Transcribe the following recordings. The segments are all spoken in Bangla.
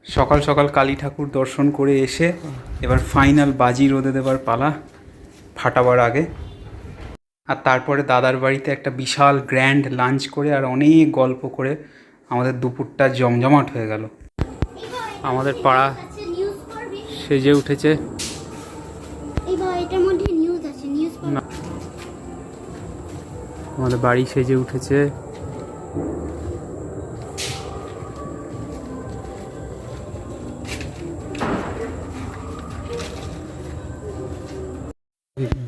সকাল সকাল কালী ঠাকুর দর্শন করে এসে এবার ফাইনাল বাজি রোদে দেবার পালা, ফাটাবার আগে। আর তারপরে দাদার বাড়িতে একটা বিশাল গ্র্যান্ড লাঞ্চ করে আর অনেক গল্প করে আমাদের দুপুরটা জমজমাট হয়ে গেল। আমাদের পাড়া সেজে উঠেছে। আমাদের বাড়ি সেজে উঠেছে।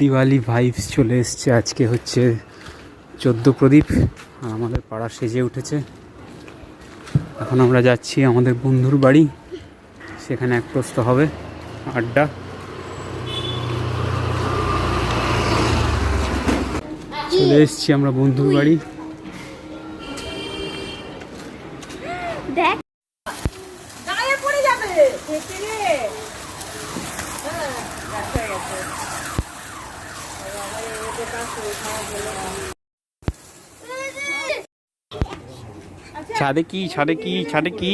দিওয়ালি ভাইবস চলে এসছে। আজকে হচ্ছে 14 প্রদীপ আর আমাদের পাড়া সেজে উঠেছে। এখন আমরা যাচ্ছি আমাদের বন্ধুর বাড়ি, সেখানে এক প্রস্ত হবে আড্ডা। চলে এসছি আমরা বন্ধুর বাড়ি। ছাদে কি ছাদে কি ছাদে কি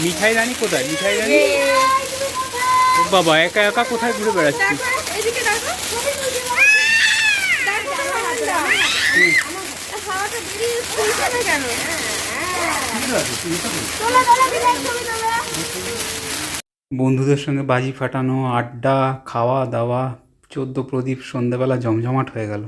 মিঠাই রানী কোথায়? মিঠাই রানী বাবা একা একা কোথায় ঘুরে বেড়াচ্ছি? বন্ধুদের সঙ্গে বাজি ফাটানো, আড্ডা, খাওয়া দাওয়া, 14 প্রদীপ, সন্ধ্যেবেলা জমজমাট হয়ে গেল।